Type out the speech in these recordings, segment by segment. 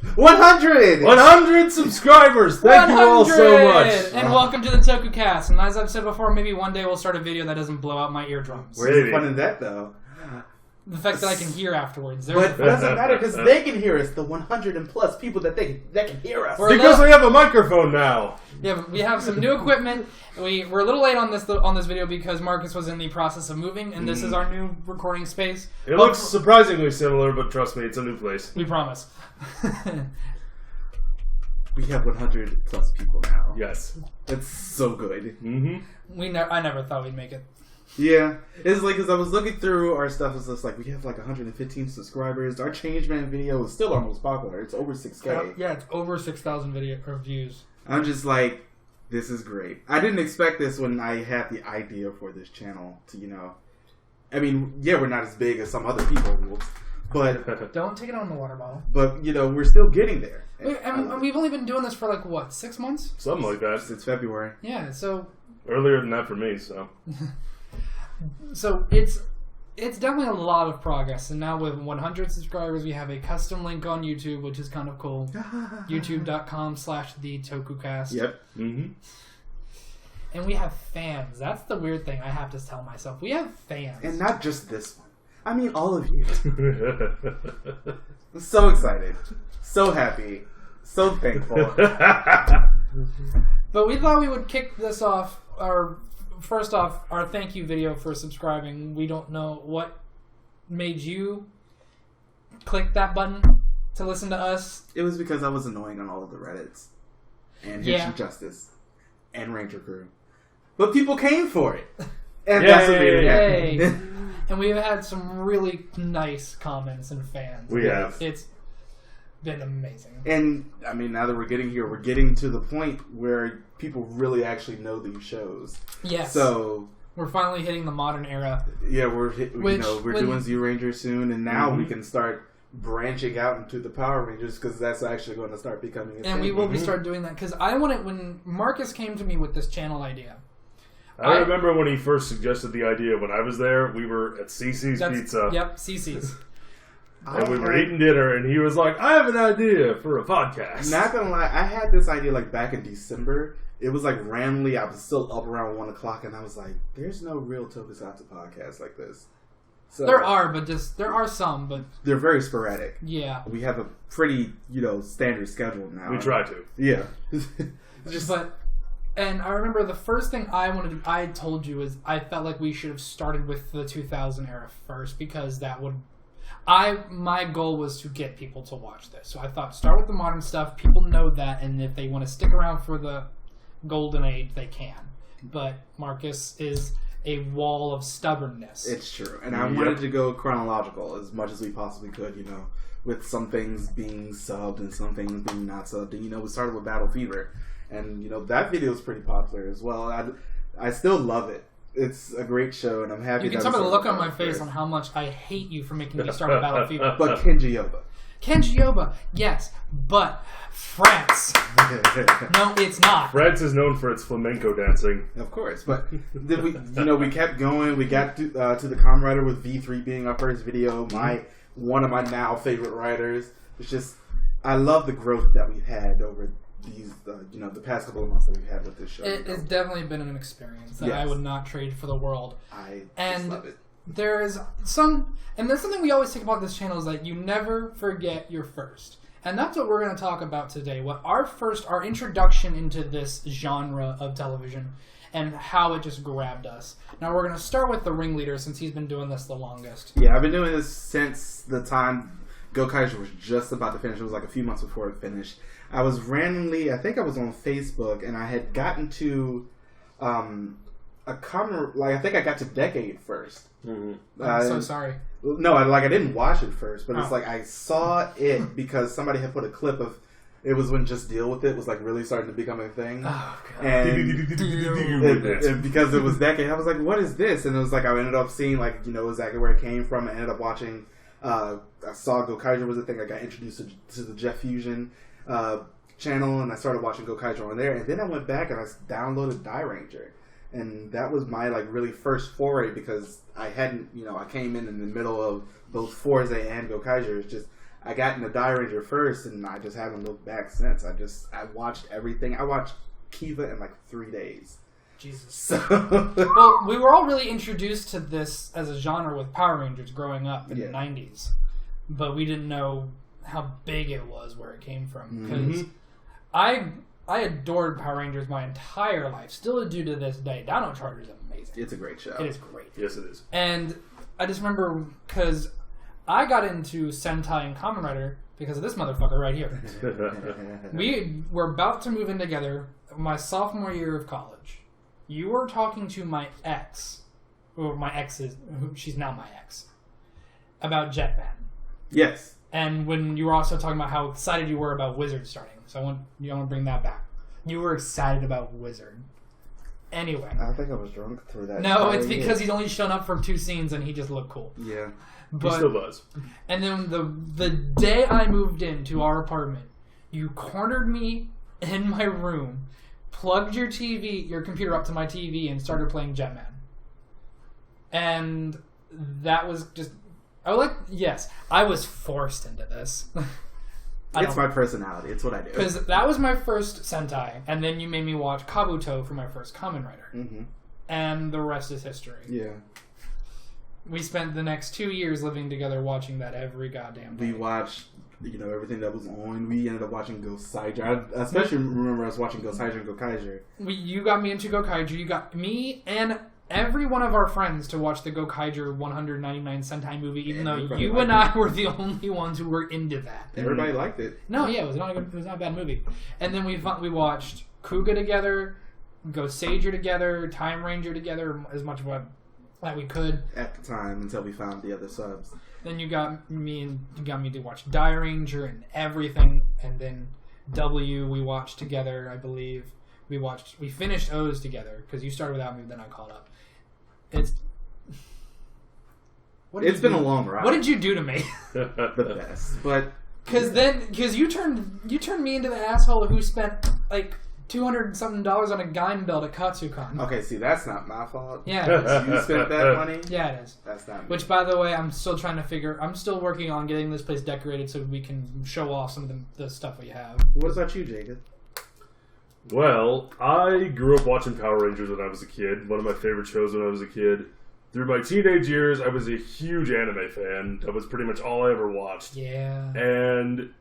100! 100 subscribers! Thank you all so much! And welcome to the Tokucast. And as I've said before, maybe one day we'll start a video that doesn't blow out my eardrums. Where's the fun in that, though? The fact that I can hear afterwards. But it doesn't matter because they can hear us, the 100 and plus people that can hear us. Because we have a microphone now! Yeah, we have some new equipment. We're a little late on this video because Marcus was in the process of moving, and this is our new recording space. It looks surprisingly similar, but trust me, it's a new place. We promise. We have 100 plus people now. Yes. That's so good. Mm-hmm. I never thought we'd make it. Yeah. It's like, because I was looking through our stuff, it's just like, we have like 115 subscribers. Our Changeman video is still our most popular. It's over 6K. Yeah, it's over 6,000 video views. I'm just like, this is great. I didn't expect this when I had the idea for this channel to, I mean, yeah, we're not as big as some other people, but... Don't take it on the water bottle. But, we're still getting there. And we've only been doing this for 6 months? Something like that. Since February. Yeah, so... Earlier than that for me, so... So, it's definitely a lot of progress. And now with 100 subscribers, we have a custom link on YouTube, which is kind of cool. YouTube.com/TheTokucast. Yep. Mm-hmm. And we have fans. That's the weird thing I have to tell myself. We have fans. And not just this one. I mean, all of you. I'm so excited. So happy. So thankful. But we thought we would kick this off. First off, our thank you video for subscribing. We don't know what made you click that button to listen to us. It was because I was annoying on all of the Reddits. And Hitchin Justice. And Ranger Crew. But people came for it. And that's what made it happen. And we've had some really nice comments and fans. We have. It's been amazing. And, I mean, now that we're getting here, we're getting to the point where people really actually know these shows. Yes. So... We're finally hitting the modern era. Yeah, we're doing Z Ranger soon, and now we can start branching out into the Power Rangers, because that's actually going to start becoming a thing. And we will be start doing that, because when Marcus came to me with this channel idea... I remember when he first suggested the idea. When I was there, we were at CC's Pizza. Yep, CC's. And we were eating dinner, and he was like, I have an idea for a podcast. Not gonna lie, I had this idea back in December. It was randomly, I was still up around 1 o'clock, and I was like, there's no real Tokusatsu podcast like this. So, there are some, but... They're very sporadic. Yeah. We have a pretty, standard schedule now. We try to. Yeah. And I remember the first thing I told you is I felt like we should have started with the 2000 era first, because that would... My goal was to get people to watch this. So I thought, start with the modern stuff. People know that, and if they want to stick around for the golden age, they can. But Marcus is a wall of stubbornness. It's true. And I wanted to go chronological as much as we possibly could, with some things being subbed and some things being not subbed. And, we started with Battle Fever. And, that video is pretty popular as well. I still love it. It's a great show, and I'm happy. You can tell by the look on my face on how much I hate you for making me start with Battle Fever. But Kenji Yoba, yes, but France. No, it's not. France is known for its flamenco dancing. Of course, but we kept going. We got to the Kamen Rider with V3 being our first video. One of my now favorite writers. It's just, I love the growth that we've had over these, the past couple of months that we've had with this show. It's definitely been an experience that I would not trade for the world. I just love it. There's something we always talk about this channel is that you never forget your first. And that's what we're going to talk about today. What our introduction into this genre of television and how it just grabbed us. Now we're going to start with the ringleader, since he's been doing this the longest. Yeah, I've been doing this since the time Gokaiger was just about to finish. It was a few months before it finished. I was randomly, I think I was on Facebook, and I had gotten to I think I got to Decade first. Mm-hmm. I'm so sorry. No, I didn't watch it first, but it's I saw it because somebody had put a clip of, it was when Just Deal With It was really starting to become a thing. Oh, God. And because it was Decade, I was like, what is this? And it was I ended up seeing exactly where it came from. I ended up watching, I saw Gokaiger was a thing. I got introduced to the Jeff Fusion channel, and I started watching Gokaiger on there, and then I went back and I downloaded Die Ranger, and that was my really first foray, because I hadn't I came in the middle of both Forza and Gokaiger. It's just I got into Die Ranger first, and I just haven't looked back since. I watched everything. I watched Kiva in like 3 days. Jesus. So Well, we were all really introduced to this as a genre with Power Rangers growing up in the 90s. But we didn't know how big it was, where it came from. Because I adored Power Rangers my entire life. Still do to this day. Dino Charger is amazing. It's a great show. It is great. Yes, it is. And I just remember, because I got into Sentai and Kamen Rider because of this motherfucker right here. We were about to move in together my sophomore year of college. You were talking to my ex, or my ex's, she's now my ex, about Jetman. Yes. And when you were also talking about how excited you were about Wizard starting. So I want to bring that back. You were excited about Wizard. Anyway. I think I was drunk through that. No, it's because he's only shown up for 2 scenes and he just looked cool. Yeah. But, he still does. And then the day I moved into our apartment, you cornered me in my room, plugged your computer up to my TV, and started playing Jetman. And that was just... I was forced into this. It's my personality. It's what I do. Because that was my first Sentai, and then you made me watch Kabuto for my first Kamen Rider. Mm-hmm. And the rest is history. Yeah. We spent the next 2 years living together watching that every goddamn day. We watched, everything that was on. We ended up watching Goseiger. I especially remember us watching Goseiger and Gokaiger. You got me into Gokaiger. You got me and every one of our friends to watch the Gokaiger 199 Sentai movie, even though you and I were the only ones who were into that. Everybody liked it. No, yeah, it was not a bad movie. And then we watched Kuga together, Goseiger together, Time Ranger together, as much of that we could at the time until we found the other subs. Then you got me to watch Die Ranger and everything, and then we watched together, I believe. We finished O's together because you started without me, then I caught up. It's been a long ride. What did you do to me? The best, but because you turned me into the asshole who spent like $200-something on a Gaim belt at Katsucon. Okay, see, that's not my fault. Yeah, you spent that money. Yeah, it is. That's not me. Which, by the way, I'm still working on getting this place decorated so we can show off some of the stuff we have. What about you, Jacob? Well, I grew up watching Power Rangers when I was a kid. One of my favorite shows when I was a kid. Through my teenage years, I was a huge anime fan. That was pretty much all I ever watched. Yeah. And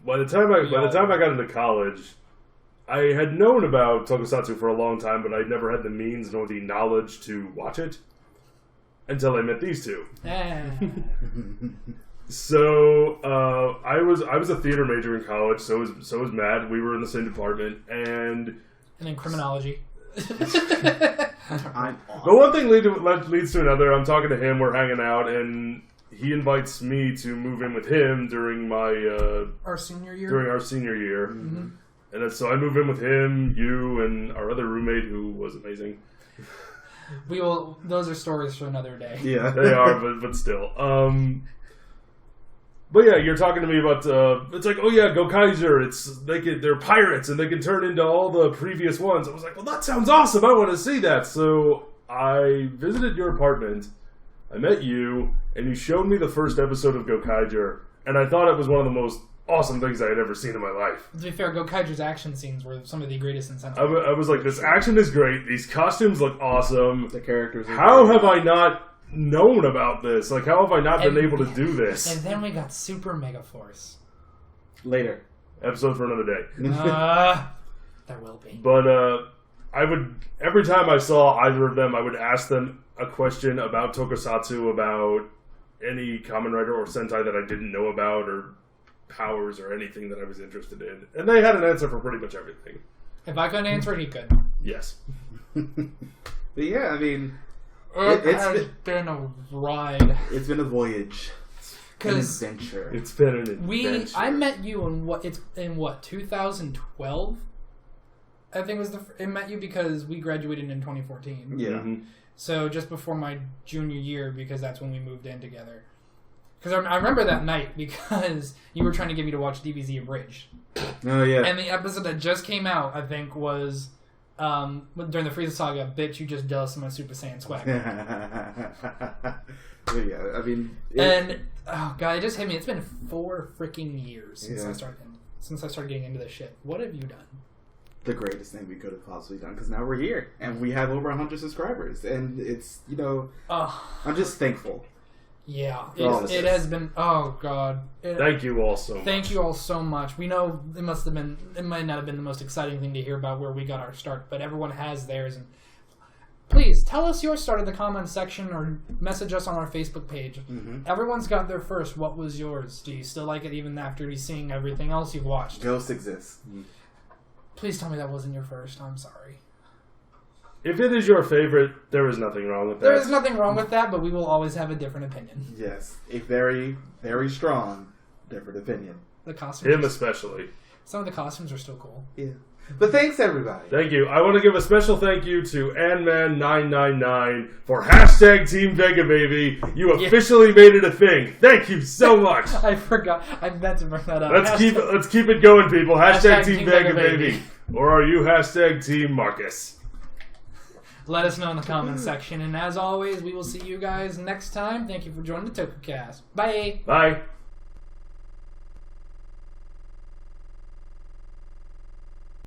by the time I got into college, I had known about Tokusatsu for a long time, but I'd never had the means nor the knowledge to watch it until I met these two. So I was a theater major in college. So was Matt. We were in the same department, and in criminology. I'm but one thing leads to another. I'm talking to him. We're hanging out, and he invites me to move in with him during our senior year. During our senior year, mm-hmm. And so I move in with him, you, and our other roommate who was amazing. Those are stories for another day. Yeah, they are, but still. But yeah, you're talking to me about it's like, oh yeah, Gokaiger. They're pirates and they can turn into all the previous ones. I was like, well, that sounds awesome. I want to see that. So I visited your apartment. I met you, and you showed me the first episode of Gokaiger, and I thought it was one of the most awesome things I had ever seen in my life. To be fair, Gokaiger's action scenes were some of the greatest in Sentai. I was like, this action is great. These costumes look awesome. The characters. How have I not known about this? Like, how have I not been able to do this? And then we got Super Mega Force. Later. Episode for another day. There will be. But I would, every time I saw either of them, I would ask them a question about Tokusatsu, about any Kamen Rider or Sentai that I didn't know about, or powers or anything that I was interested in. And they had an answer for pretty much everything. If I couldn't answer it, he could. Yes. But yeah, I mean, it's been a ride. It's been a voyage. An adventure. It's been an adventure. I met you in 2012? I think I met you because we graduated in 2014. Yeah. Mm-hmm. So just before my junior year, because that's when we moved in together. Because I remember that night because you were trying to get me to watch DBZ Abridged. Oh, yeah. And the episode that just came out, I think, was during the Frieza saga, bitch, you just jealous of my Super Saiyan swag. Yeah, I mean... oh god, it just hit me. It's been 4 freaking years since I started getting into this shit. What have you done? The greatest thing we could have possibly done, because now we're here, and we have over 100 subscribers, and it's, I'm just thankful. Yeah, it has been. Oh god! Thank you all so much. Thank you all so much. We know it might not have been the most exciting thing to hear about where we got our start, but everyone has theirs. And please tell us your start in the comments section or message us on our Facebook page. Mm-hmm. Everyone's got their first. What was yours? Do you still like it even after seeing everything else you've watched? Ghost exists. Please tell me that wasn't your first. I'm sorry. If it is your favorite, there is nothing wrong with that. There is nothing wrong with that, but we will always have a different opinion. Yes, a very, very strong different opinion. The costumes. Him especially. Some of the costumes are still cool. Yeah. But thanks, everybody. Thank you. I want to give a special thank you to Antman999 for hashtag Team Vega Baby. You officially made it a thing. Thank you so much. I forgot. I meant to bring that up. Let's keep it going, people. Hashtag Team Vega Baby. Or are you hashtag Team Marcus? Let us know in the comments section. And as always, we will see you guys next time. Thank you for joining the Tokucast. Bye. Bye.